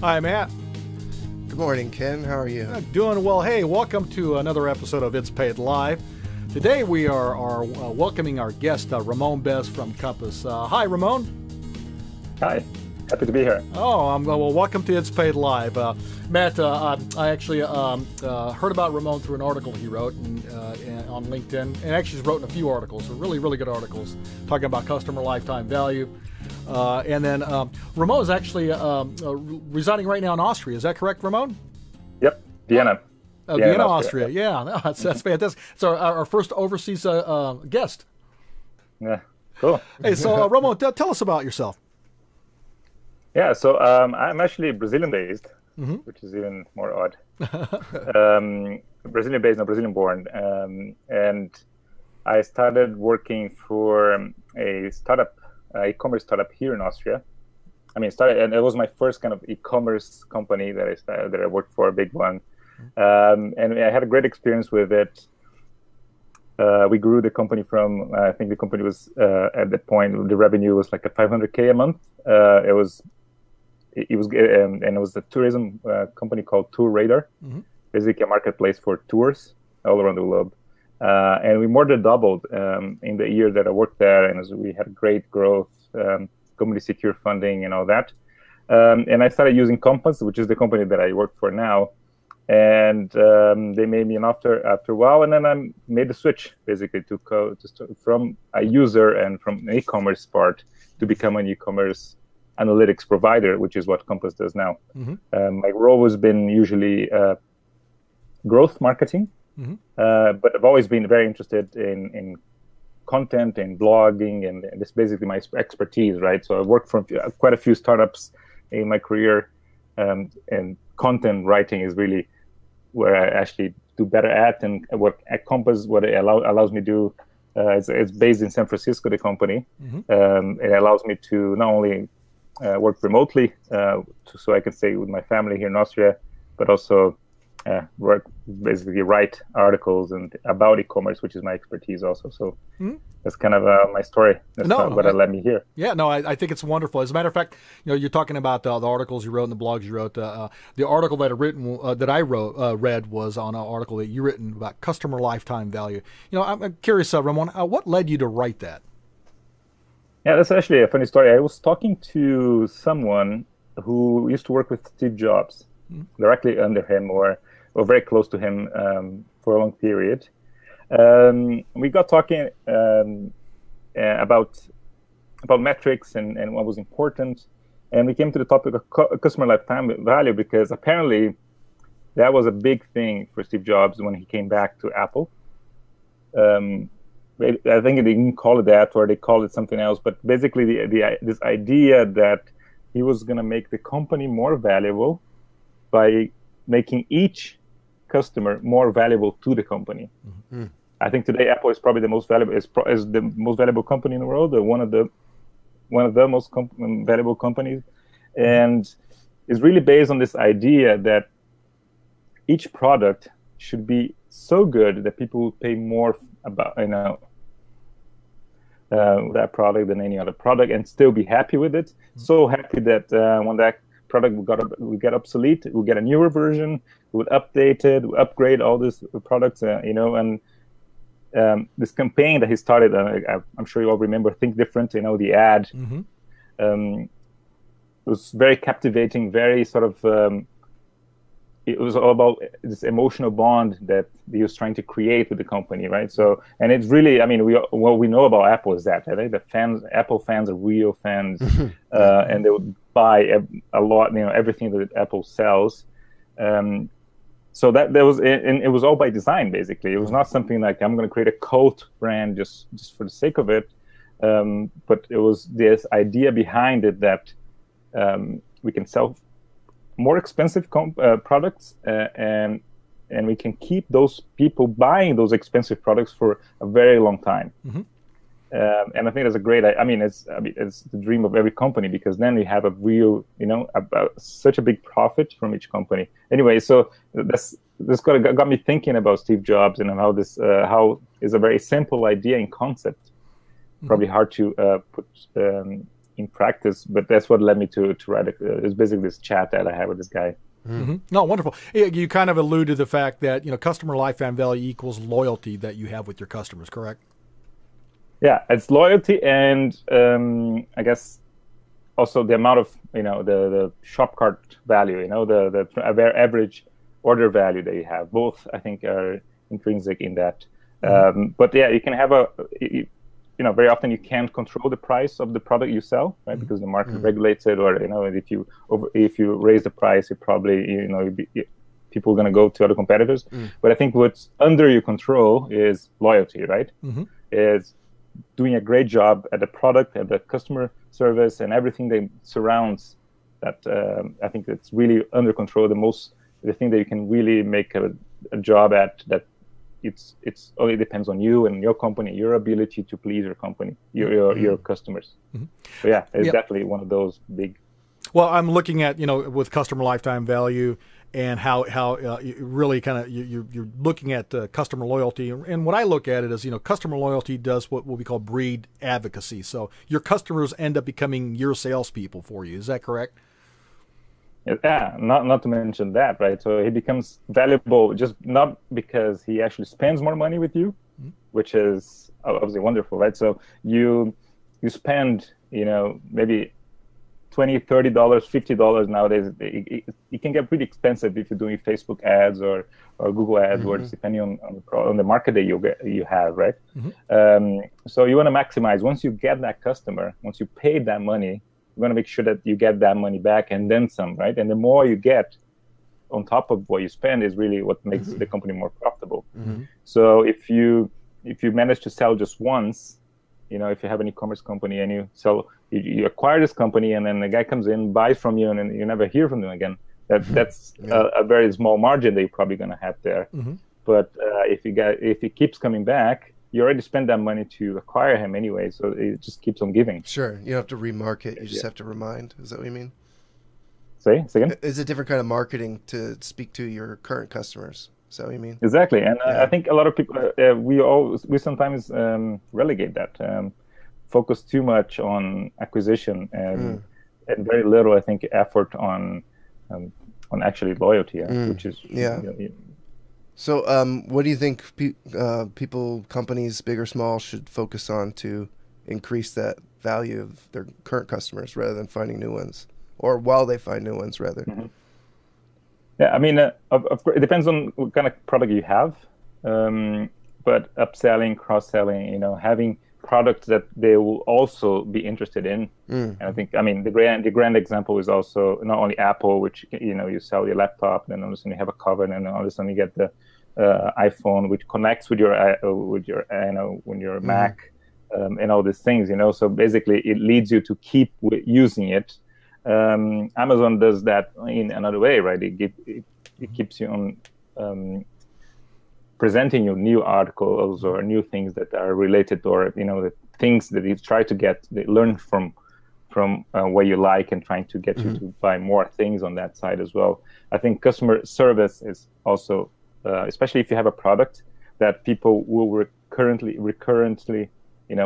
Hi, Matt. Good morning, Ken. How are you? Doing well. Hey, welcome to another episode of It's Paid Live. Today we are welcoming our guest, Ramon Bez from Compass. Hi, Ramon. Hi. Happy to be here. Oh, well, welcome to It's Paid Live. Matt, I actually heard about Ramon through an article he wrote on LinkedIn, and actually he's written a few articles, really, really good articles, talking about customer lifetime value. And then Ramon is actually residing right now in Austria. Is that correct, Ramon? Yep, Vienna. Vienna, Austria. Yeah, no, that's fantastic. So our first overseas guest. Yeah, cool. Hey, so Ramon, tell us about yourself. Yeah, so I'm actually Brazilian-based, which is even more odd. Brazilian-based, not Brazilian-born. And I started working for a startup, e-commerce startup here in Austria. And it was my first kind of e-commerce company that I worked for, a big one. And I had a great experience with it. We grew the company from, I think the company was, at that point, the revenue was like a $500K a month. It was a tourism company called Tour Radar, basically a marketplace for tours all around the globe. And we more than doubled in the year that I worked there, and we had great growth, company secure funding and all that. And I started using Compass, which is the company that I work for now. And they made me an offer after a while, and then I made the switch basically from a user and from an e-commerce part to become an e-commerce analytics provider, which is what Compass does now. My role has been usually growth marketing, but I've always been very interested in content and blogging, and this is basically my expertise, right? So I worked for quite a few startups in my career, and content writing is really where I actually do better at, and work at Compass. What it allows me to do, it's based in San Francisco, the company. It allows me to not only work remotely, so I can stay with my family here in Austria, but also basically write articles and about e-commerce, which is my expertise also. So that's kind of my story. That's what led me here. Yeah, no, I think it's wonderful. As a matter of fact, you're talking about the articles you wrote and the blogs you wrote. The article that I read was on an article that you written about customer lifetime value. I'm curious, Ramon, what led you to write that? Yeah, that's actually a funny story. I was talking to someone who used to work with Steve Jobs, directly under him or very close to him for a long period. We got talking about metrics and what was important, and we came to the topic of customer lifetime value, because apparently that was a big thing for Steve Jobs when he came back to Apple. I think they didn't call it that, or they called it something else, but basically this idea that he was going to make the company more valuable by making each customer more valuable to the company. I think today Apple is probably the most valuable, is the most valuable company in the world, or one of the most valuable companies, and is really based on this idea that each product should be so good that people will pay more about that product than any other product, and still be happy with it. So happy that when that product will get obsolete, we'll get a newer version, we'll update it, we'll upgrade all these products, and this campaign that he started, I'm sure you all remember Think Different, the ad. It was very captivating, very sort of, it was all about this emotional bond that he was trying to create with the company, right? So, and it's really, what we know about Apple is that, right? Apple fans are real fans, and they would buy a lot, everything that Apple sells. So that there was, and it was all by design, basically. It was not something like, I'm going to create a coat brand just for the sake of it. But it was this idea behind it that we can sell more expensive products, and we can keep those people buying those expensive products for a very long time. And I think that's a great. It's the dream of every company, because then we have a real, such a big profit from each company. Anyway, so this got me thinking about Steve Jobs and how this is a very simple idea and concept, probably hard to put in practice, but that's what led me to write it. It's basically this chat that I had with this guy. Mm-hmm. No, wonderful. You kind of alluded to the fact that, customer lifetime value equals loyalty that you have with your customers, correct? Yeah, it's loyalty, and I guess also the amount of the shop cart value, the average order value that you have. Both, I think, are intrinsic in that. But yeah, you can have very often you can't control the price of the product you sell, right? Because the market regulates it, or if you raise the price, it probably people are going to go to other competitors. But I think what's under your control is loyalty, right? Is doing a great job at the product, at the customer service, and everything that surrounds that. I think it's really under control. The thing that you can really make a job at that. It's only depends on you and your company, your ability to please your company, your customers. So yeah, it's definitely one of those big. Well, I'm looking at with customer lifetime value and how you really kind of you're looking at customer loyalty, and what I look at it is customer loyalty does what we call breed advocacy. So your customers end up becoming your salespeople for you. Is that correct? Yeah, not to mention that, right? So he becomes valuable just not because he actually spends more money with you, which is obviously wonderful, right? So you spend, maybe $20, $30, $50 nowadays. It can get pretty expensive if you're doing Facebook ads or Google AdWords, depending on the market that you have, right? So you want to maximize. Once you get that customer, once you pay that money, you want to make sure that you get that money back and then some, right? And the more you get on top of what you spend is really what makes the company more profitable. So if you manage to sell just once, if you have an e-commerce company and you acquire this company, and then the guy comes in, buys from you, and then you never hear from them again, that's a very small margin that you're probably going to have there. But if he keeps coming back, you already spent that money to acquire him anyway, so it just keeps on giving. Sure. You don't have to remarket. You just have to remind. Is that what you mean? Say again? It's a different kind of marketing to speak to your current customers. Is that what you mean? Exactly. And I think a lot of people, we sometimes relegate that, focus too much on acquisition and very little, I think, effort on actually loyalty, which is... So what do you think people, companies, big or small, should focus on to increase that value of their current customers rather than finding new ones? Or while they find new ones, rather? Yeah, I mean, of course, it depends on what kind of product you have. But upselling, cross-selling, having products that they will also be interested in. And I think, the grand example is also not only Apple, which, you sell your laptop, then all of a sudden you have a cover, and then all of a sudden you get the iPhone, which connects with your Mac, and all these things, So basically, it leads you to keep using it. Amazon does that in another way, right? It keeps you on presenting you new articles or new things that are related, or the things that you try to learn from what you like, and trying to get you to buy more things on that side as well. I think customer service is also, especially if you have a product that people will recurrently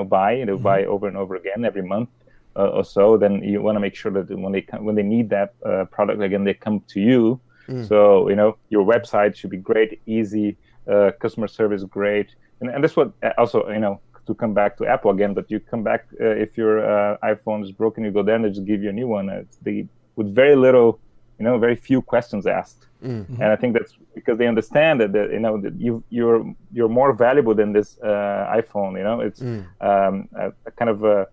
buy, and they'll buy over and over again every month or so. Then you want to make sure that when they need that product again, they come to you. So your website should be great, easy. Customer service great, and that's what also to come back to Apple again. But you come back if your iPhone is broken, you go there and they just give you a new one. With very little, very few questions asked. And I think that's because they understand that you're more valuable than this iPhone. It's a kind of a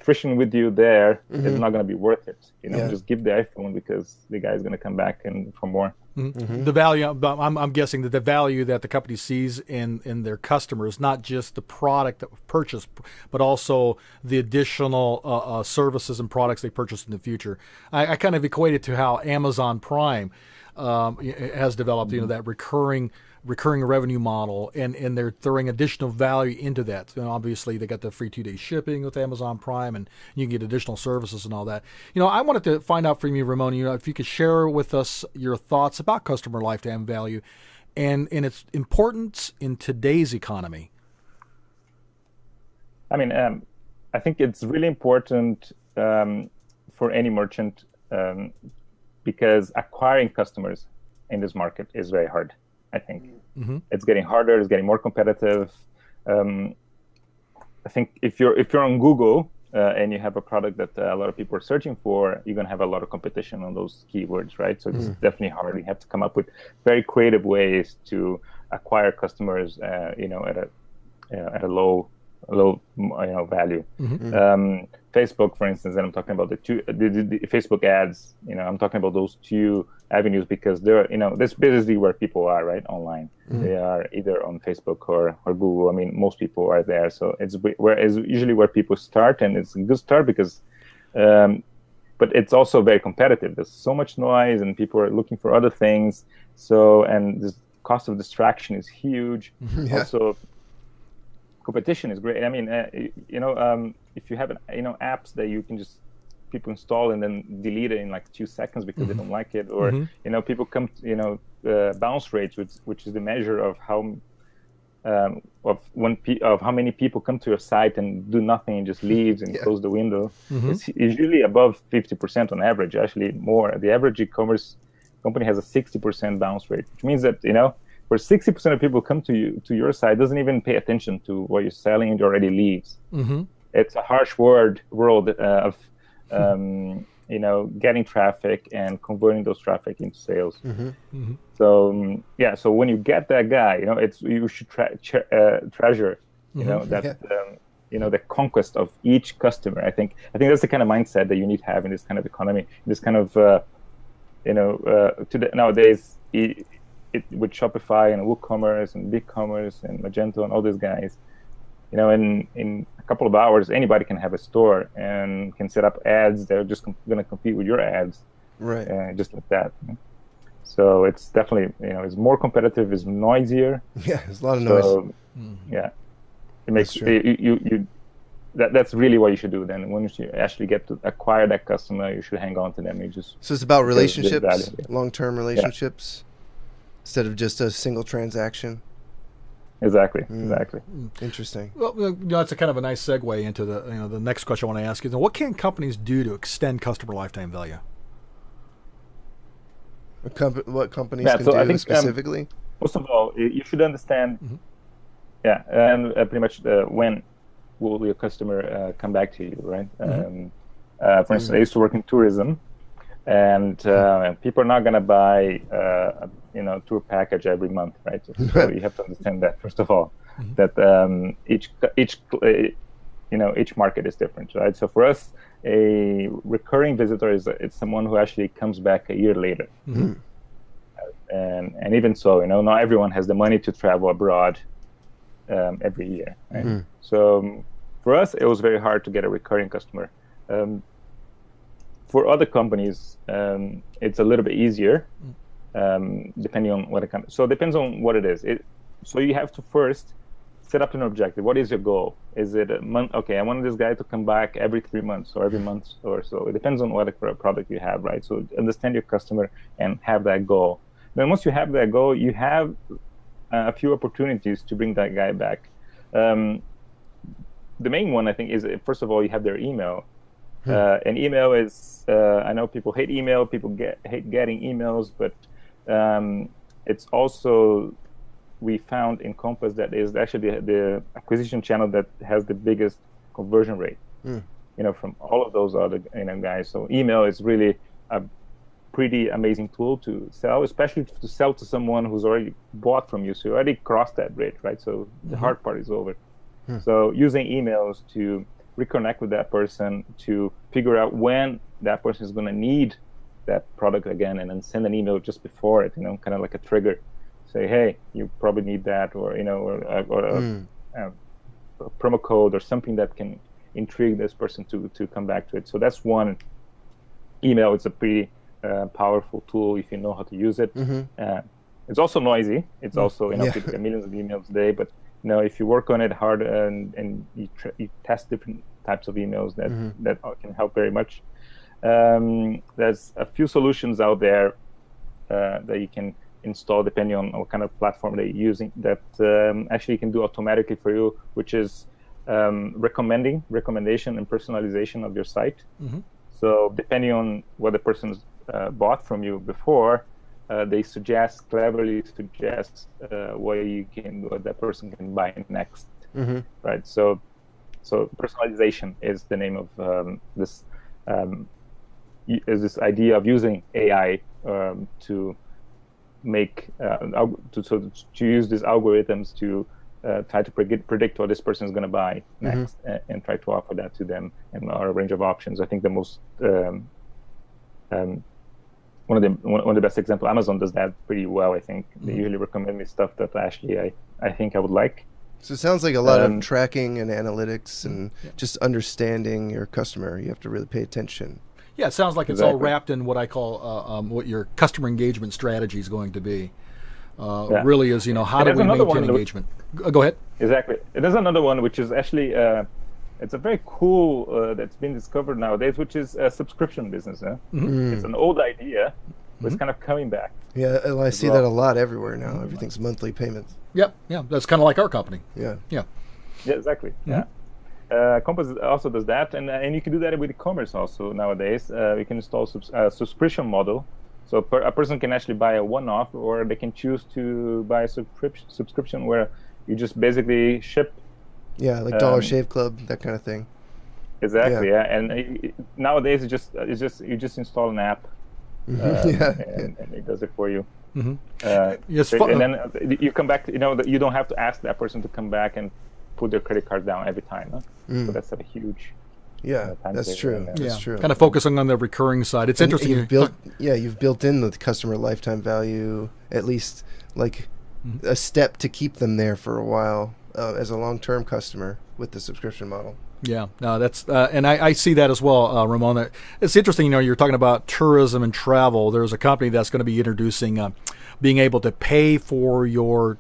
friction with you there is not going to be worth it. Just give the iPhone, because the guy is going to come back and for more. The value, I'm guessing that the value that the company sees in their customers, not just the product that was purchased, but also the additional services and products they purchase in the future. I kind of equate it to how Amazon Prime has developed, that recurring revenue model, and they're throwing additional value into that. Obviously, they got the free 2-day shipping with Amazon Prime, and you can get additional services and all that. I wanted to find out from you, Ramon, if you could share with us your thoughts about customer lifetime value and its importance in today's economy. I I think it's really important for any merchant because acquiring customers in this market is very hard. I think it's getting harder. It's getting more competitive. I think if you're on Google and you have a product that a lot of people are searching for, you're gonna have a lot of competition on those keywords, right? So it's definitely hard. You have to come up with very creative ways to acquire customers, at a low value. Facebook, for instance, and I'm talking about the Facebook ads. I'm talking about those two avenues because they're that's basically where people are, right, online. They are either on Facebook or Google. I mean, most people are there, so it's usually where people start, and it's a good start because, but it's also very competitive. There's so much noise, and people are looking for other things. So, and the cost of distraction is huge. Also, competition is great. I mean, if you have apps that you can just people install and then delete it in like 2 seconds because they don't like it, or people come bounce rates, which is the measure of how of how many people come to your site and do nothing and just leaves and close the window. It's usually above 50% on average, actually more. The average e-commerce company has a 60% bounce rate, which means that for 60% of people come to your site, doesn't even pay attention to what you're selling and already leaves. It's a harsh world of getting traffic and converting those traffic into sales. So so when you get that guy, you should treasure the conquest of each customer. I think that's the kind of mindset that you need to have in this kind of economy, this kind of nowadays. With Shopify and WooCommerce and BigCommerce and Magento and all these guys, in a couple of hours, anybody can have a store and can set up ads. They're just going to compete with your ads, right? Just like that. So it's definitely, it's more competitive, it's noisier. Yeah, there's a lot of noise. Yeah, it makes that's really what you should do. Then when you actually get to acquire that customer, you should hang on to them. So it's about relationships, long-term relationships. Instead of just a single transaction. Exactly. Interesting. Well, that's a kind of a nice segue into the next question I want to ask is, what can companies do to extend customer lifetime value? What companies can do I think, specifically? First of all, you should understand, and pretty much when will your customer come back to you, right? For instance, I used to work in tourism. And people are not going to buy a tour package every month, right? So you have to understand that first of all, that each market is different, right? So for us, a recurring visitor it's someone who actually comes back a year later, and even so, not everyone has the money to travel abroad every year, right? So for us, it was very hard to get a recurring customer. For other companies, it's a little bit easier, depending on what so it depends on what it is. So you have to first set up an objective. What is your goal? Is it a month? Okay, I want this guy to come back every 3 months or every month or so. It depends on what product you have, right? So understand your customer and have that goal. Then once you have that goal, you have a few opportunities to bring that guy back. The main one, I think, is first of all, you have their email. And email is, I know people hate email, people hate getting emails, but it's also, we found in Compass that is actually the acquisition channel that has the biggest conversion rate, from all of those other guys. So email is really a pretty amazing tool to sell, especially to sell to someone who's already bought from you. So you already crossed that bridge, right? So the hard part is over. So using emails to reconnect with that person, to figure out when that person is going to need that product again, and then send an email just before it, kind of like a trigger. Say, hey, you probably need that, or a promo code or something that can intrigue this person to come back to it. So that's one. Email is a pretty powerful tool if you know how to use it. It's also noisy. It's also, people get millions of emails a day, but if you work on it hard and you test different types of emails, that can help very much. There's a few solutions out there that you can install depending on what kind of platform that you're using that actually can do automatically for you, which is recommendation and personalization of your site. So depending on what the person's bought from you before, they cleverly suggest what that person can buy next, right? So personalization is the name of this idea of using AI to make to use these algorithms to try to predict what this person is going to buy next, and try to offer that to them in our range of options. I think the most one of the best examples, Amazon does that pretty well. I think they usually recommend me stuff that actually I think I would like. So it sounds like a lot of tracking and analytics and just understanding your customer. You have to really pay attention. Yeah, it sounds like it's all wrapped in what I call what your customer engagement strategy is going to be. Really is, how do we maintain engagement? Go ahead. Exactly. There's another one which is actually, it's a very cool, that's been discovered nowadays, which is a subscription business. It's an old idea, but it's kind of coming back. Yeah, I see that a lot everywhere now. Everything's monthly payments. Yep, yeah, that's kind of like our company. Yeah, exactly. Yeah. Compass also does that, and you can do that with e-commerce also nowadays. You can install a subscription model, so a person can actually buy a one-off, or they can choose to buy a subscription where you just basically ship. Yeah, like Dollar Shave Club, that kind of thing. Exactly. Yeah, and nowadays you just install an app, and it does it for you. And then you come back. You don't have to ask that person to come back and put their credit card down every time. So that's a huge. That's true. That's true. Kind of focusing on the recurring side. It's interesting. You've built in the customer lifetime value, at least like a step to keep them there for a while as a long-term customer with the subscription model. Yeah, no, that's and I see that as well, Ramon. It's interesting. You're talking about tourism and travel. There's a company that's going to be introducing being able to pay for your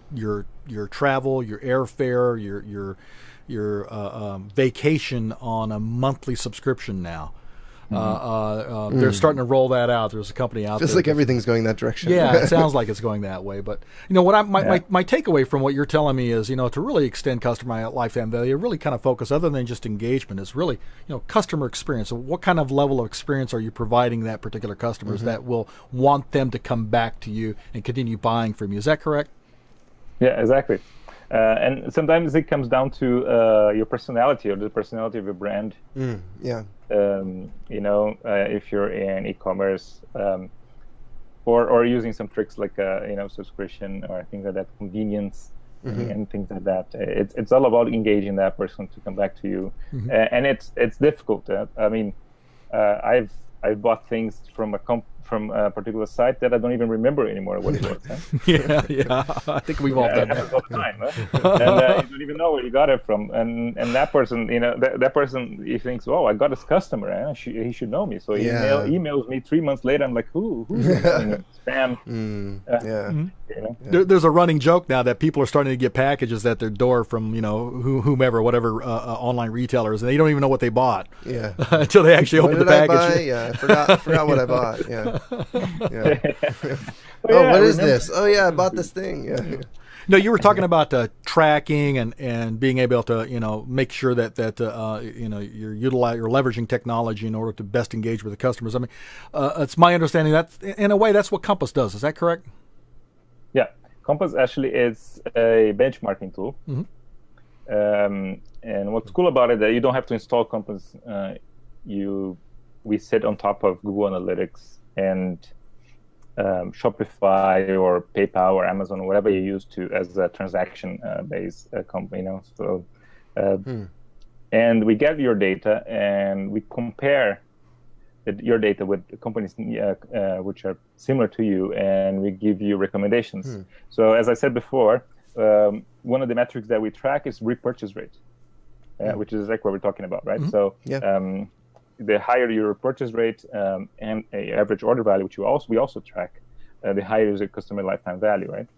travel, your airfare, your vacation on a monthly subscription now. They're starting to roll that out. There's a company out there. Feels like everything's going that direction. Yeah, it sounds like it's going that way. But what my takeaway from what you're telling me is, to really extend customer lifetime value, really kind of focus other than just engagement is really, customer experience. So what kind of level of experience are you providing that particular customers that will want them to come back to you and continue buying from you? Is that correct? Yeah, exactly. And sometimes it comes down to your personality or the personality of your brand. If you're in e-commerce or using some tricks like subscription or things like that, convenience and things like that. It's all about engaging that person to come back to you, and it's difficult. I've bought things from a particular site that I don't even remember anymore what it was. Yeah. I think we've all done that all the time. And you don't even know where you got it from. And that person, that person, he thinks, oh, I got his customer. He should know me. So he emails me 3 months later. I'm like, who's spam? There's a running joke now that people are starting to get packages at their door from whomever, whatever online retailers, and they don't even know what they bought. Until they actually open the package. I forgot what I bought. What is this? Oh yeah, I bought this thing. No, you were talking about tracking and being able to make sure that you're leveraging technology in order to best engage with the customers. I mean, it's my understanding that in a way that's what Compass does. Is that correct? Yeah, Compass actually is a benchmarking tool. And what's cool about it that you don't have to install Compass. We sit on top of Google Analytics and Shopify or PayPal or Amazon or whatever you use to as a transaction based company. And we get your data and we compare your data with companies which are similar to you, and we give you recommendations. So as I said before, one of the metrics that we track is repurchase rate, which is exactly what we're talking about, right? So the higher your purchase rate and a average order value, which we also track, the higher is the customer lifetime value, right?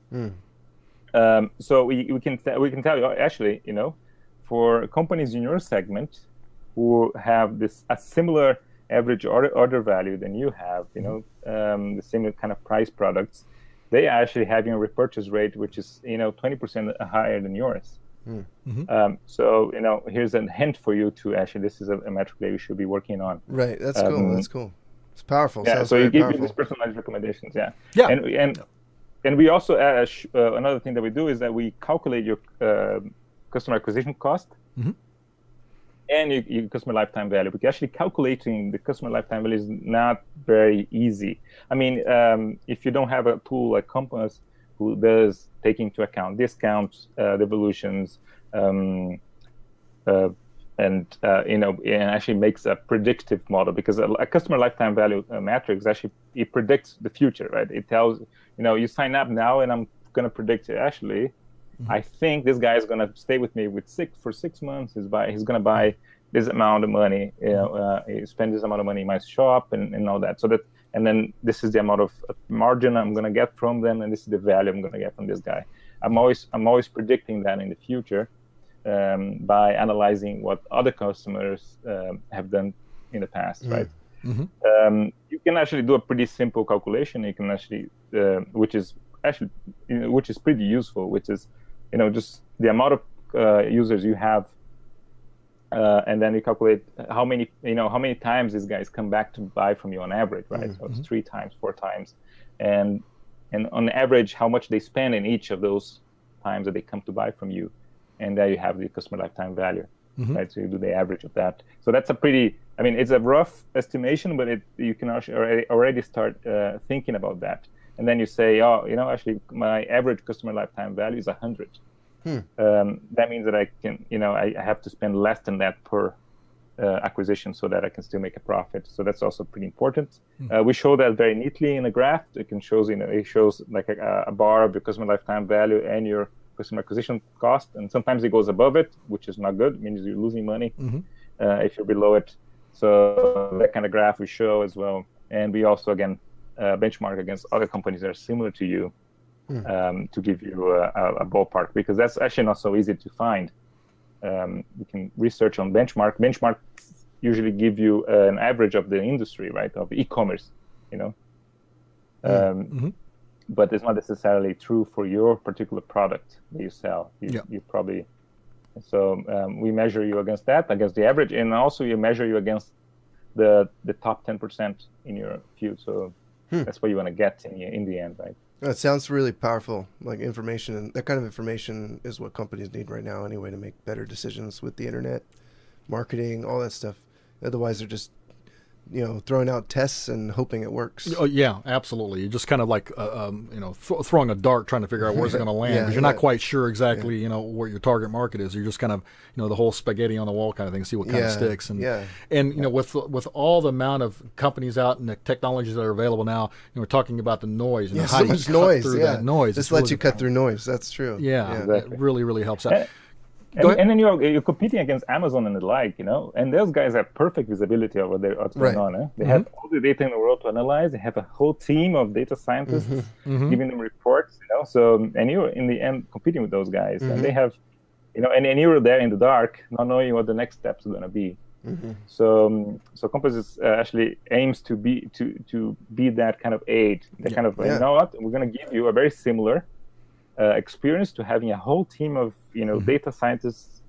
So we can tell you actually, for companies in your segment who have a similar average order value than you have, the similar kind of price products, they are actually having a repurchase rate which is 20% higher than yours. So here's a hint for you to actually, this is a metric that you should be working on. Right. That's cool. That's cool. It's powerful. Yeah. Sounds So you very give powerful. you these personalized recommendations. Yeah. Yeah. And we also another thing that we do is that we calculate your customer acquisition cost and your customer lifetime value. Because actually calculating the customer lifetime value is not very easy. I mean, if you don't have a tool like Compass, who does take into account discounts, devolutions, and actually makes a predictive model, because a customer lifetime value matrix actually, it predicts the future, right? It tells, you sign up now, and I'm going to predict actually, I think this guy is going to stay with me for 6 months. He's going to buy this amount of money, he spend this amount of money in my shop and all that. So that, and then this is the amount of margin I'm going to get from them, and this is the value I'm going to get from this guy. I'm always predicting that in the future by analyzing what other customers have done in the past, right? You can actually do a pretty simple calculation. You can actually, which is pretty useful, which is, just the amount of users you have, and then you calculate how many times these guys come back to buy from you on average, right? So it's 3 times, 4 times, and on average, how much they spend in each of those times that they come to buy from you, and there you have the customer lifetime value, right? So you do the average of that. So that's it's a rough estimation, but you can actually already start thinking about that. And then you say, actually, my average customer lifetime value is 100. That means that I can, I have to spend less than that per acquisition so that I can still make a profit. So that's also pretty important. We show that very neatly in a graph. It shows like a bar of your customer lifetime value and your customer acquisition cost. And sometimes it goes above it, which is not good. It means you're losing money if you're below it. So that kind of graph we show as well. And we also, again, benchmark against other companies that are similar to you to give you a ballpark, because that's actually not so easy to find. You can research on benchmark. Benchmark usually give you an average of the industry, right, of e-commerce, but it's not necessarily true for your particular product that you sell. You probably, so we measure you against the average, and also you measure you against the top 10% in your field. So that's what you want to get in the end, right? That sounds really powerful, like information, and that kind of information is what companies need right now anyway to make better decisions with the internet, marketing, all that stuff. Otherwise, they're just, throwing out tests and hoping it works. Oh yeah, absolutely. You're just kind of like, throwing a dart, trying to figure out where's it going to land, because you're not quite sure exactly, where your target market is. You're just kind of, the whole spaghetti on the wall kind of thing, see what kind of sticks. And with all the amount of companies out and the technologies that are available now, we're talking about the noise. How so do you much cut noise. through that noise? This lets you cut through noise. That's true. Yeah, exactly. It really, really helps out. And then you're competing against Amazon and the like, and those guys have perfect visibility of what's going on. They have all the data in the world to analyze. They have a whole team of data scientists giving them reports. So, and you're in the end competing with those guys, and they have, and you're there in the dark, not knowing what the next steps are going to be. So Compass is, actually aims to be that kind of aid, that kind of, you know what, we're going to give you a very similar experience to having a whole team of data scientists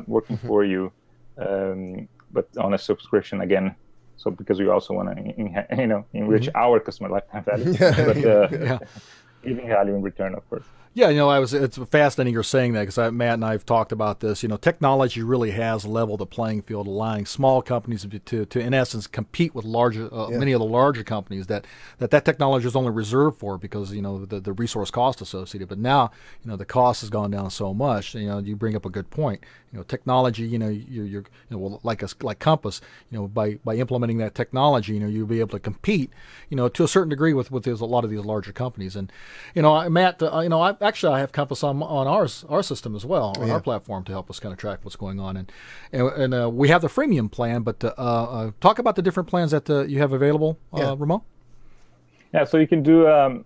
working for you, but on a subscription again. So because we also want to enrich our customer lifetime value, but giving value in return, of course. Yeah, it's fascinating you're saying that, because Matt and I have talked about this. Technology really has leveled the playing field, allowing small companies to in essence, compete with larger, many of the larger companies that technology is only reserved for because, the resource cost associated. But now, the cost has gone down so much. You bring up a good point. Technology, you're like Compass, by implementing that technology, you'll be able to compete, to a certain degree with a lot of these larger companies. And, Matt, I have Compass on our system as well, on our platform, to help us kind of track what's going on. And we have the freemium plan, but talk about the different plans that you have available, Ramon. Yeah, so you can do a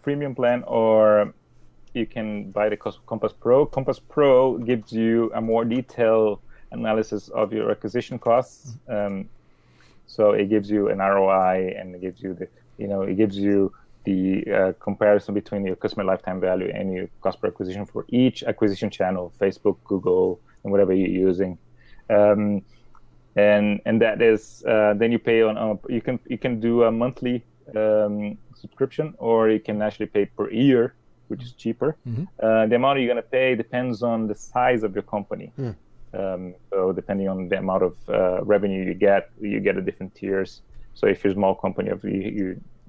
freemium plan, or you can buy the Compass Pro. Compass Pro gives you a more detailed analysis of your acquisition costs. So it gives you an ROI, and it gives you the comparison between your customer lifetime value and your cost per acquisition for each acquisition channel, Facebook, Google, and whatever you're using. And that is then you pay on you can do a monthly subscription, or you can actually pay per year, which is cheaper. The amount you're going to pay depends on the size of your company. So depending on the amount of revenue you get a different tiers. So if you're a small company,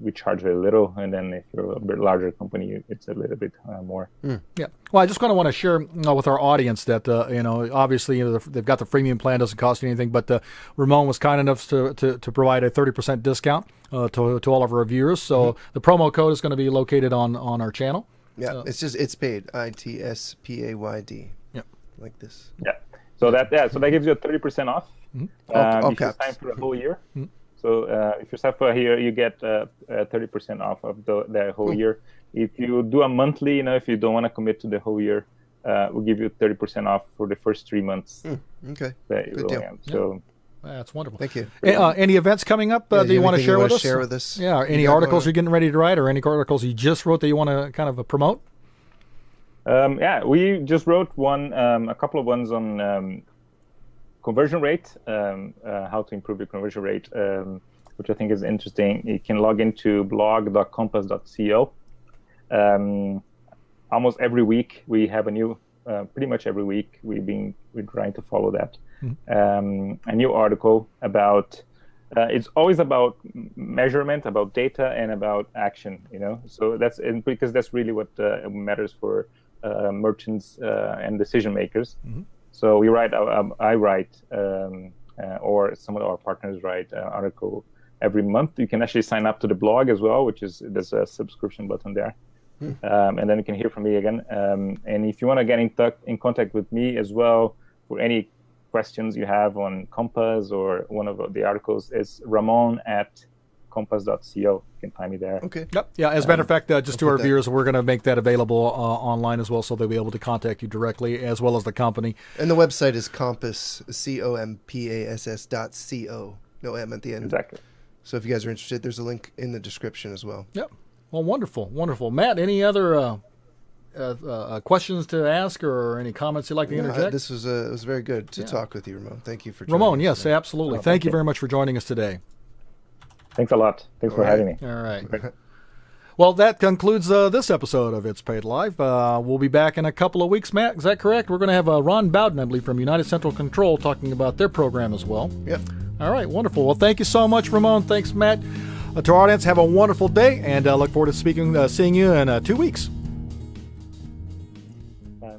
we charge very little, and then if you're a bit larger company, it's a little bit more. Yeah. Well, I just kind of want to share with our audience that obviously they've got the freemium plan, doesn't cost you anything, but Ramon was kind enough to provide a 30% discount to all of our viewers. So the promo code is going to be located on our channel. Yeah, it's just ItsPayd, ITSPAYD. Yeah, like this. Yeah. So that gives you a 30% off. All if you sign for a whole year. So if you sign for a year, you get 30% off of the whole year. If you do a monthly, if you don't want to commit to the whole year, we'll give you 30% off for the first 3 months. Okay, good deal. So that's wonderful. Thank you. Any events coming up that you want to share with us? Share with us? Yeah. Any articles you're getting ready to write, or any articles you just wrote that you want to kind of promote? We just wrote a couple of ones on conversion rate, how to improve your conversion rate, which I think is interesting. You can log into blog.compass.co. Almost every week we have a new, pretty much every week we're trying to follow that. A new article about, it's always about measurement, about data, and about action, So because that's really what matters for merchants and decision makers. So we write, I write, or some of our partners write an article every month. You can actually sign up to the blog as well, there's a subscription button there. And then you can hear from me again. And if you want to get in contact with me as well for any questions you have on Compass or one of the articles, it's Ramon@compass.co. You can find me there. Okay. Yep. Yeah. As a matter of fact, just to our viewers, we're going to make that available online as well, so they'll be able to contact you directly, as well as the company. And the website is Compass, COMPASS.co. No M at the end. Exactly. So if you guys are interested, there's a link in the description as well. Yep. Well, wonderful, wonderful. Matt, any other questions to ask or any comments you'd like to interject? This was it was very good to talk with you, Ramon. Thank you for joining Ramon, us yes, today. absolutely. Thank you very much for joining us today. Thanks a lot. Thanks for having me. All right. Well, that concludes this episode of It's Paid Live. We'll be back in a couple of weeks, Matt. Is that correct? We're going to have Ron Bowden, I believe, from United Central Control talking about their program as well. Yep. All right, wonderful. Well, thank you so much, Ramon. Thanks, Matt. To our audience, have a wonderful day, and look forward to seeing you in 2 weeks. Bye.